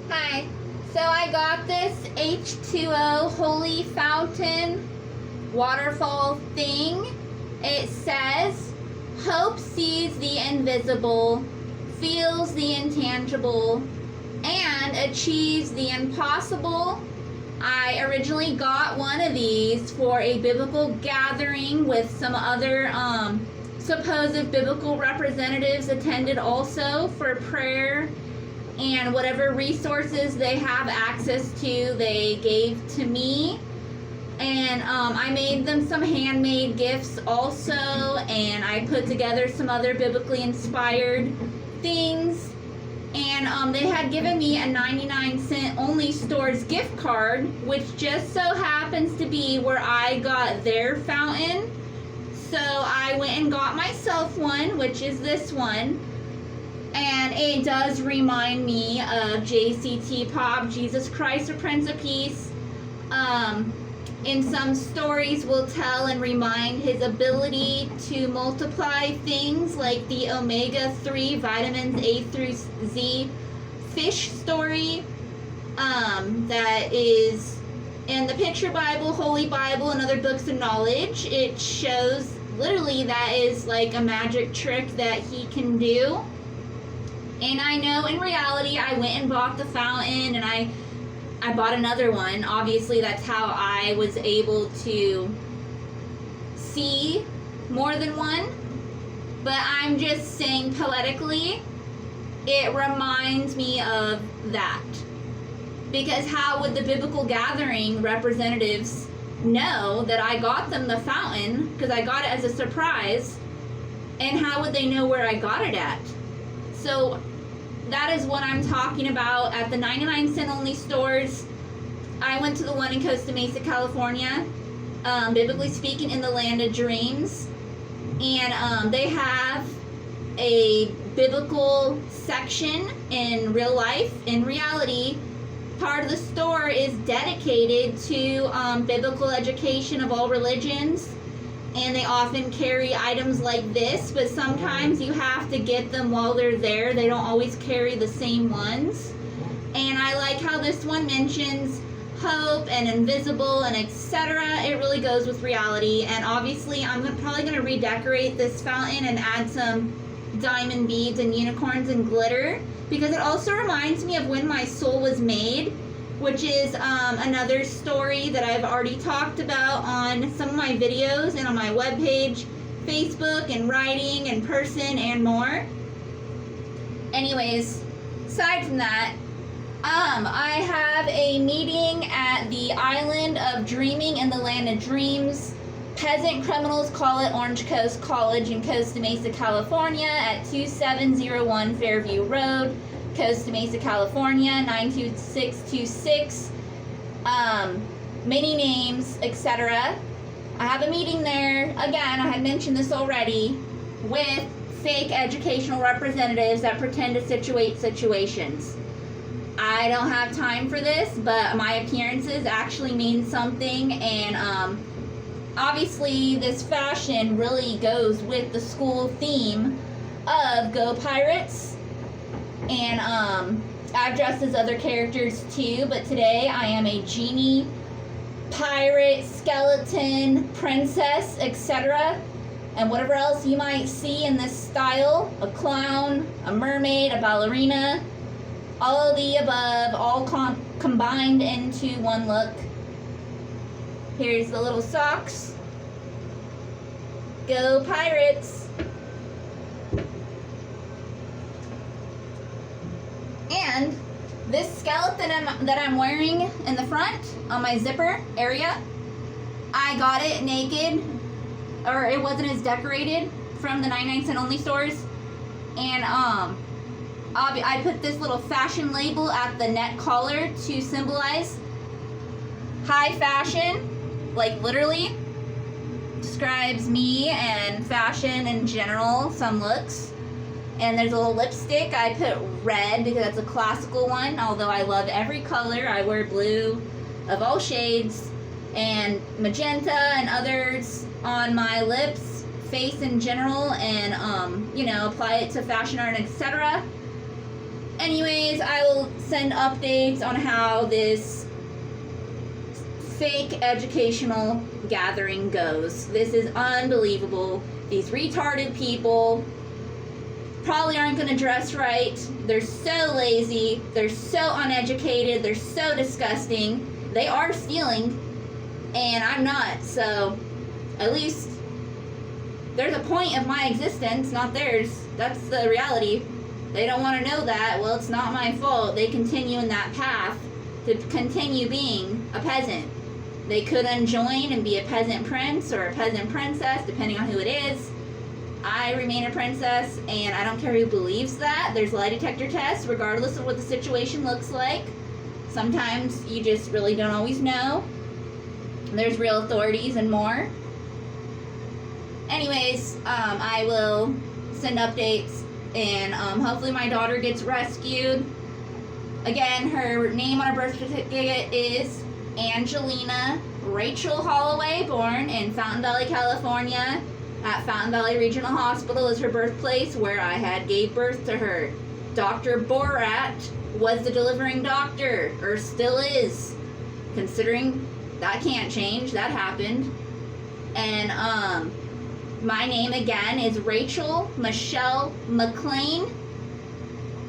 Hi. So I got this H2O Holy Fountain waterfall thing. It says, hope sees the invisible, feels the intangible, and achieves the impossible. I originally got one of these for a biblical gathering with some other supposed biblical representatives attended also for prayer, and whatever resources they have access to they gave to me. And I made them some handmade gifts also, and I put together some other biblically inspired things. And they had given me a 99-cent only stores gift card, which just so happens to be where I got their fountain. So I went and got myself one, which is this one. And it does remind me of JCT Pop, Jesus Christ, the Prince of Peace. In some stories will tell and remind his ability to multiply things, like the omega-3 vitamins A through Z fish story that is in the Picture Bible, Holy Bible, and other books of knowledge. It shows literally that is like a magic trick that he can do. And I know in reality I went and bought the fountain, and I bought another one. Obviously that's how I was able to see more than one. But I'm just saying poetically, it reminds me of that. Because how would the biblical gathering representatives know that I got them the fountain? Because I got it as a surprise. And how would they know where I got it at? So that is what I'm talking about. At the 99-cent only stores, I went to the one in Costa Mesa, California, biblically speaking, in the land of dreams. And they have a biblical section in real life. In reality, part of the store is dedicated to biblical education of all religions. And they often carry items like this, but sometimes you have to get them while they're there. They don't always carry the same ones. And I like how this one mentions hope and invisible and etc. It really goes with reality. And obviously I'm probably going to redecorate this fountain and add some diamond beads and unicorns and glitter, because it also reminds me of when my soul was made, which is another story that I've already talked about on some of my videos and on my webpage, Facebook, and writing, and person, and more. Anyways, aside from that, I have a meeting at the Island of Dreaming in the Land of Dreams. Peasant criminals call it Orange Coast College in Costa Mesa, California at 2701 Fairview Road, Costa Mesa, California, 92626. Many names, etc. I have a meeting there. Again, I had mentioned this already, with fake educational representatives that pretend to situate situations. I don't have time for this, but my appearances actually mean something, and obviously this fashion really goes with the school theme of Go Pirates. And I've dressed as other characters too, but today I am a genie, pirate, skeleton, princess, etc. And whatever else you might see in this style, a clown, a mermaid, a ballerina, all of the above, all combined into one look. Here's the little socks. Go Pirates! And this skeleton that I'm wearing in the front on my zipper area, I got it naked, or it wasn't as decorated, from the 99-cent only stores. And I put this little fashion label at the neck collar to symbolize high fashion, like literally describes me and fashion in general, some looks. And there's a little lipstick. I put red because that's a classical one, although I love every color. I wear blue of all shades, and magenta and others on my lips, face in general, and apply it to fashion art, etc. Anyways, I will send updates on how this fake educational gathering goes. This is unbelievable. These retarded people probably aren't going to dress right. They're so lazy. They're so uneducated. They're so disgusting. They are stealing, and I'm not. So at least there's a point of my existence, not theirs. That's the reality. They don't want to know that. Well, it's not my fault. They continue in that path to continue being a peasant. They could unjoin and be a peasant prince or a peasant princess, depending on who it is. I remain a princess, and I don't care who believes that. There's lie detector tests, regardless of what the situation looks like. Sometimes you just really don't always know. There's real authorities and more. Anyways, I will send updates, and hopefully my daughter gets rescued. Again, her name on her birth certificate is Angelina Rachel Holloway, born in Fountain Valley, California. At Fountain Valley Regional Hospital is her birthplace, where I had gave birth to her. Dr. Borat was the delivering doctor, or still is, considering that can't change. That happened. And my name again is Rachel Michelle McLean.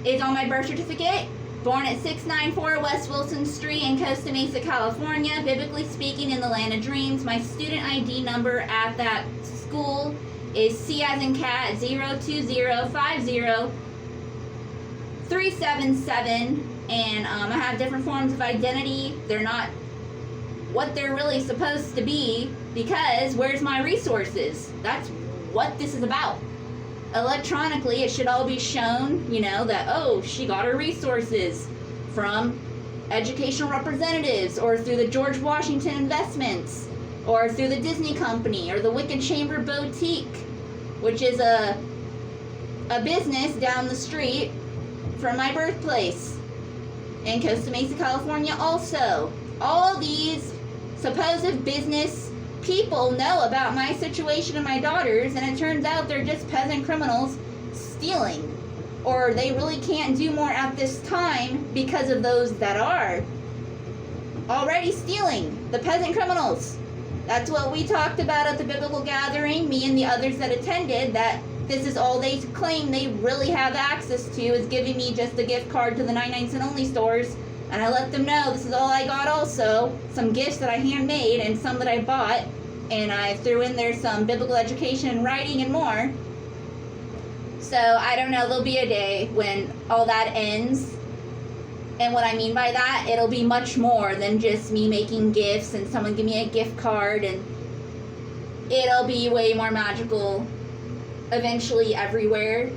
Is on my birth certificate. Born at 694 West Wilson Street in Costa Mesa, California. Biblically speaking, in the land of dreams. My student ID number at that school is C as in cat 020503777, and I have different forms of identity. They're not what they're really supposed to be, because where's my resources? That's what this is about. Electronically, it should all be shown, you know, that, oh, she got her resources from educational representatives, or through the George Washington Investments, or through the Disney Company, or the Wicked Chamber Boutique, which is a business down the street from my birthplace in Costa Mesa, California also. All these supposed business people know about my situation and my daughters, and it turns out they're just peasant criminals stealing. Or they really can't do more at this time because of those that are already stealing, the peasant criminals. That's what we talked about at the biblical gathering, me and the others that attended, that this is all they claim they really have access to, is giving me just a gift card to the 99-cent only stores. And I let them know this is all I got also. Some gifts that I handmade and some that I bought. And I threw in there some biblical education and writing and more. So I don't know, there'll be a day when all that ends. And what I mean by that, it'll be much more than just me making gifts and someone give me a gift card, and it'll be way more magical eventually everywhere.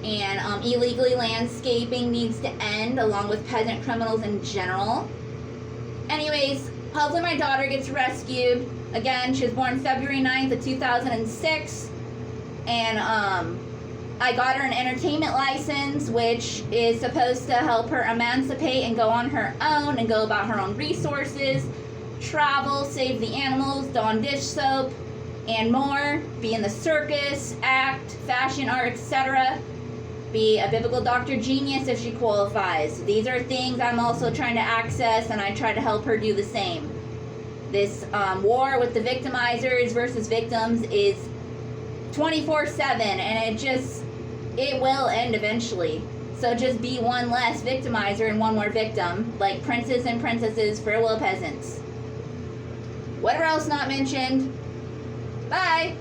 And illegally landscaping needs to end, along with peasant criminals in general. Anyways, hopefully my daughter gets rescued. Again, she was born February 9th of 2006. And I got her an entertainment license, which is supposed to help her emancipate and go on her own and go about her own resources, travel, save the animals, don dish soap, and more. Be in the circus, act, fashion art, etc. Be a biblical doctor genius if she qualifies. These are things I'm also trying to access, and I try to help her do the same. This war with the victimizers versus victims is 24/7, and it will end eventually. So just be one less victimizer and one more victim, like princes and princesses, farewell peasants. Whatever else not mentioned. Bye!